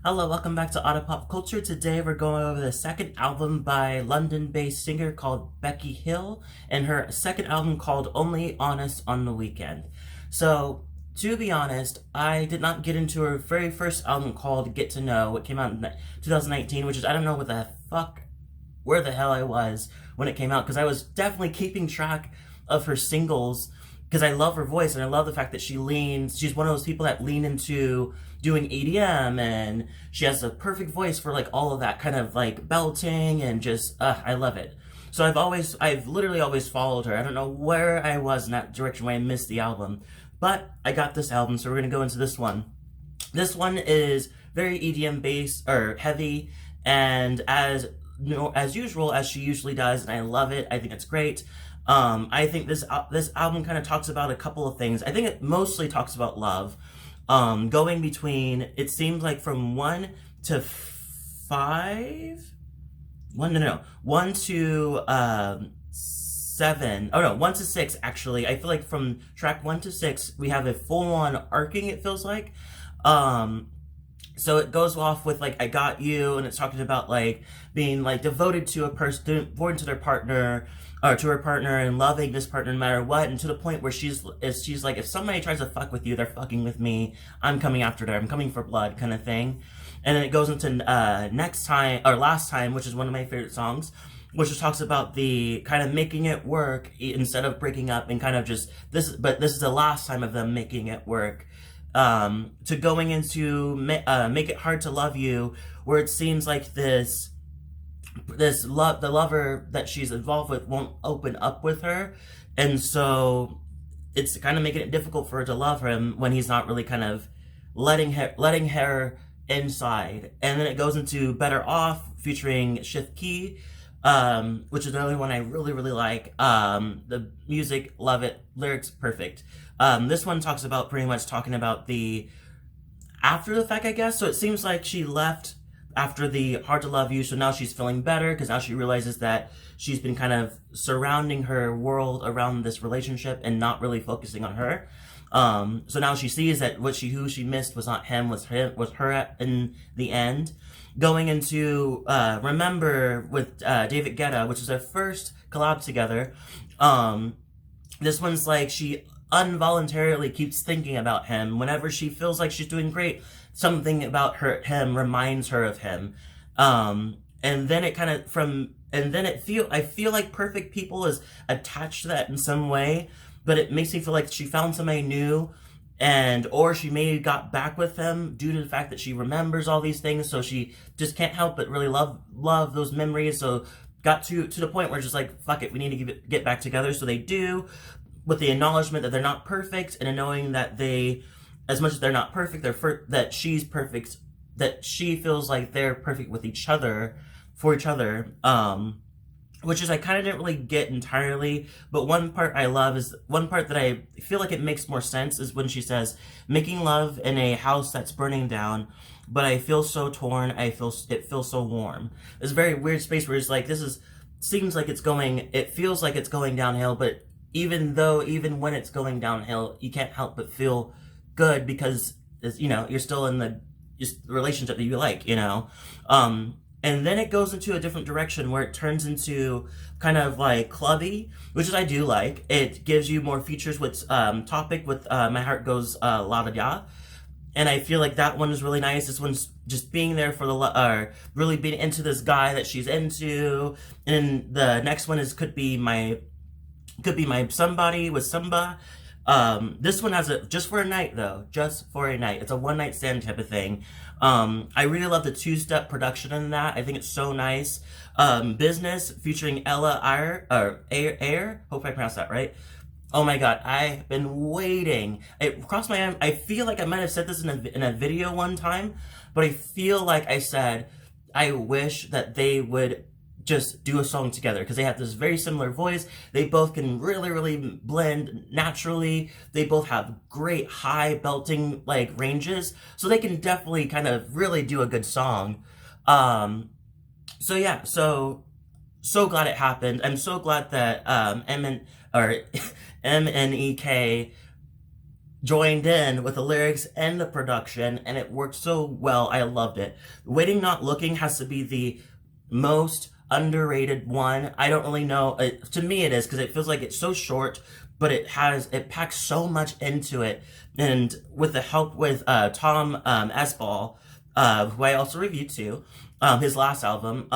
Hello, welcome back to Otter Pop Culture. Today we're going over the second album by London-based singer called Becky Hill and her second album called Only Honest on the Weekend. So, to be honest, I did not get into her very first album called Get to Know. It came out in 2019, which is, I don't know what the fuck, where the hell I was when it came out, because I was definitely keeping track of her singles because I love her voice and I love the fact that she's one of those people that lean into doing EDM, and she has a perfect voice for like all of that kind of like belting and just, I love it. So I've literally always followed her. I don't know where I was in that direction when I missed the album, but I got this album, so we're gonna go into this one. This one is very EDM based or heavy, and as usual, as she usually does, and I love it. I think it's great. I think this album kind of talks about a couple of things. I think it mostly talks about love. Going between, it seems like from 1 to 5? 1, no. 1 to 7. Oh no, 1 to 6 actually. I feel like from track 1 to 6, we have a full-on arcing, it feels like. So it goes off with like I Got You, and it's talking about like being like devoted to a person, devoted to their partner, or to her partner, and loving this partner no matter what, and to the point where she's like, if somebody tries to fuck with you, they're fucking with me. I'm coming after them. I'm coming for blood, kind of thing. And then it goes into Next Time or Last Time, which is one of my favorite songs, which just talks about the kind of making it work instead of breaking up, and kind of just this is the last time of them making it work. To going into Make It Hard to Love You, where it seems like the lover that she's involved with won't open up with her, and so it's kind of making it difficult for her to love him when he's not really kind of letting her inside. And then it goes into Better Off featuring Shift Key, which is another one I really like. The music, love it. Lyrics, perfect. This one talks about pretty much talking about the after the fact, I guess. So it seems like she left after the Hard to Love You, so now she's feeling better because now she realizes that she's been kind of surrounding her world around this relationship and not really focusing on her. So now she sees that who she missed was not him, was her in the end. Going into Remember with David Guetta, which is their first collab together. This one's like she involuntarily keeps thinking about him whenever she feels like she's doing great. Something about him reminds her of him. And then it kind of I feel like Perfect People is attached to that in some way, but it makes me feel like she found somebody new, or she maybe got back with him due to the fact that she remembers all these things, so she just can't help but really love those memories. So got to the point where it's just like, fuck it, we need to get back together. So they do, with the acknowledgement that they're not perfect, and knowing that as much as they're not perfect, that she's perfect, that she feels like they're perfect with each other, for each other, which is I kind of didn't really get entirely, but one part I love is, one part that I feel like it makes more sense is when she says, making love in a house that's burning down, but I feel so torn, it feels so warm. It's a very weird space where it's like, it feels like it's going downhill, but even when it's going downhill, you can't help but feel good because, you're still in the relationship that you like, and then it goes into a different direction where it turns into kind of like clubby, which is I do like. It gives you more features with Topic with My Heart Goes La Da Da, and I feel like that one is really nice. This one's just being there for really being into this guy that she's into, and the next one could be my Somebody with Samba. This one has just for a night though, just for a night. It's a one night stand type of thing. I really love the two-step production in that. I think it's so nice. Business featuring Eyre. Hope I pronounced that right. Oh my god, I've been waiting. It crossed my mind. I feel like I might have said this in a video one time, but I feel like I said, I wish that they would just do a song together, because they have this very similar voice. They both can really blend naturally. They both have great high belting like ranges, so they can definitely kind of really do a good song. So yeah, so glad it happened. I'm so glad that MNEK joined in with the lyrics and the production, and it worked so well. I loved it. Waiting Not Looking has to be the most underrated one. I don't really know. To me, it is, because it feels like it's so short, but it packs so much into it. And with the help with Tom Esball, who I also reviewed too, his last album,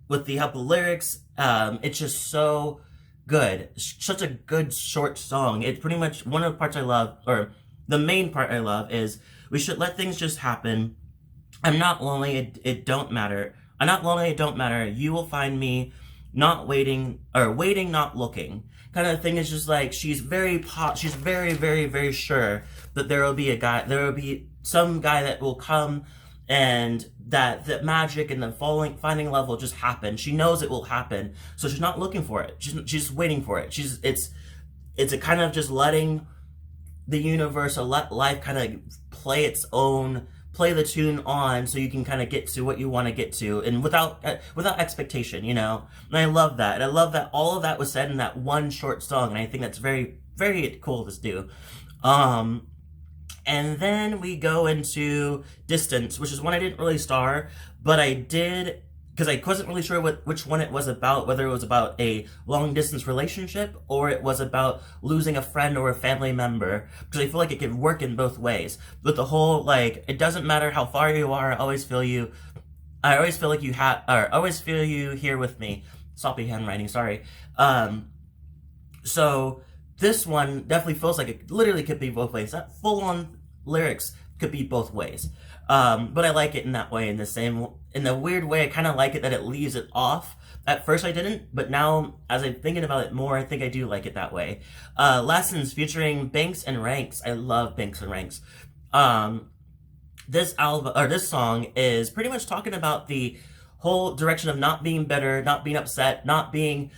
with the help of lyrics, it's just so good. Such a good short song. It's pretty much one of the parts I love, or the main part I love, is we should let things just happen. I'm not lonely, it don't matter. I'm not lonely, it don't matter. You will find me not waiting, or waiting, not looking. Kind of thing is just like, she's very, very, very sure that there will be some guy that will come, and that magic and the finding love will just happen. She knows it will happen, so she's not looking for it. She's just waiting for it. It's a kind of just letting the universe, or let life kind of play the tune on, so you can kind of get to what you want to get to, and without expectation, you know. And I love that. And I love that all of that was said in that one short song, and I think that's very, very cool to do. And then we go into Distance, which is one I didn't really star, but I did, because I wasn't really sure which one it was about, whether it was about a long-distance relationship, or it was about losing a friend or a family member, because I feel like it could work in both ways. But the whole, like, it doesn't matter how far you are, I always feel you here with me. Sloppy handwriting, sorry. So this one definitely feels like it literally could be both ways. That full-on lyrics could be both ways. But I like it in that way, in the weird way. I kind of like it that it leaves it off. At first I didn't, but now as I'm thinking about it more, I think I do like it that way. Lessons featuring Banx and Ranx. I love Banx and Ranx. This song is pretty much talking about the whole direction of not being bitter, not being upset, not being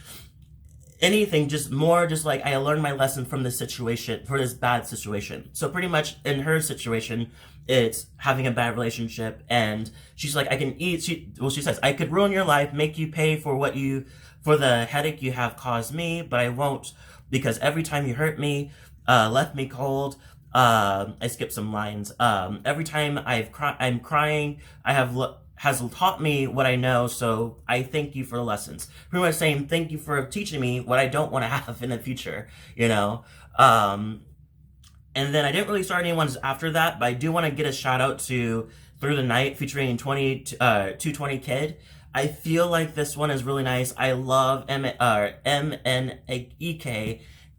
anything, just like, I learned my lesson from this situation, for this bad situation. So pretty much in her situation, it's having a bad relationship, and she's like, she says, I could ruin your life, make you pay for the headache you have caused me, but I won't, because every time you hurt me, left me cold. I skipped some lines. Every time I'm crying, has taught me what I know, so I thank you for the lessons. Pretty much saying thank you for teaching me what I don't want to have in the future, you know? And then I didn't really start any ones after that, but I do want to get a shout out to Through the Night featuring 220 Kid. I feel like this one is really nice. I love MNEK.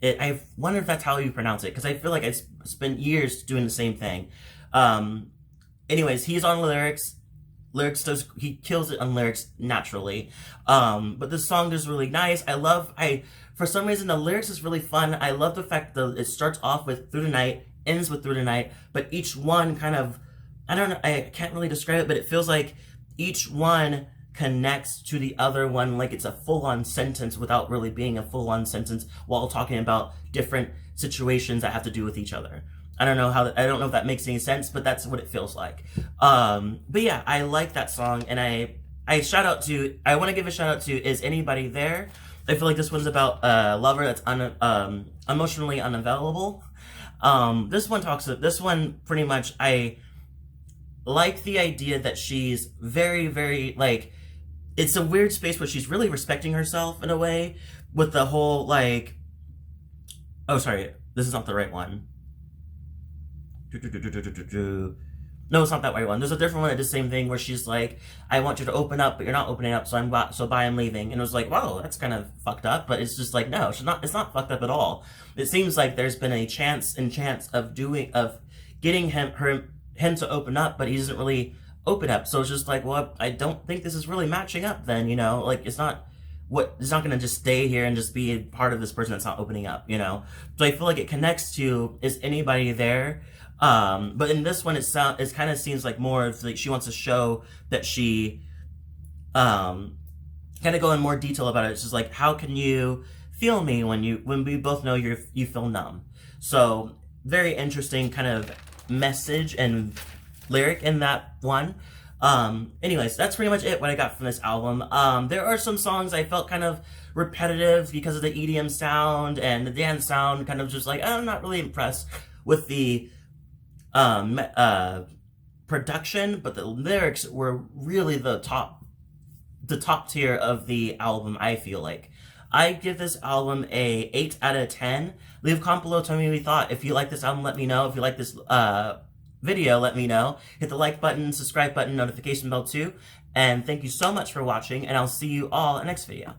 I wonder if that's how you pronounce it, because I feel like I spent years doing the same thing. Anyways, he's on lyrics. He kills it on lyrics naturally. But this song is really nice. For some reason, the lyrics is really fun. I love the fact that it starts off with Through the Night, ends with Through the Night, but each one kind of, I don't know, I can't really describe it, but it feels like each one connects to the other one, like it's a full-on sentence without really being a full-on sentence, while talking about different situations that have to do with each other. I don't know if that makes any sense, but that's what it feels like. But yeah, I like that song, and I want to give a shout out to Is Anybody There? I feel like this one's about a lover that's emotionally unavailable. This one pretty much, I like the idea that she's very, very, like, it's a weird space where she's really respecting herself in a way, with the whole, like, oh, sorry, this is not the right one. No, it's not that right one. There's a different one that does the same thing, where she's like, I want you to open up, but you're not opening up, so bye, I'm leaving. And it was like, wow, that's kind of fucked up, but it's just like, no, it's not fucked up at all. It seems like there's been a chance of getting him to open up, but he doesn't really open up. So it's just like, well, I don't think this is really matching up then, you know? Like, it's not gonna just stay here and just be a part of this person that's not opening up, you know? So I feel like it connects to, Is Anybody There? But in this one, it kind of seems like more of like she wants to show that she, kind of go in more detail about it. It's just like, how can you feel me when we both know you feel numb? So very interesting kind of message and lyric in that one. Anyways, that's pretty much what I got from this album. There are some songs I felt kind of repetitive because of the EDM sound and the dance sound, kind of just like, I'm not really impressed with the production, but the lyrics were really the top tier of the album, I feel like. I give this album a 8 out of 10. Leave a comment below, tell me what you thought. If you like this album, let me know. If you like this video, let me know. Hit the like button, subscribe button, notification bell too. And thank you so much for watching, and I'll see you all in the next video.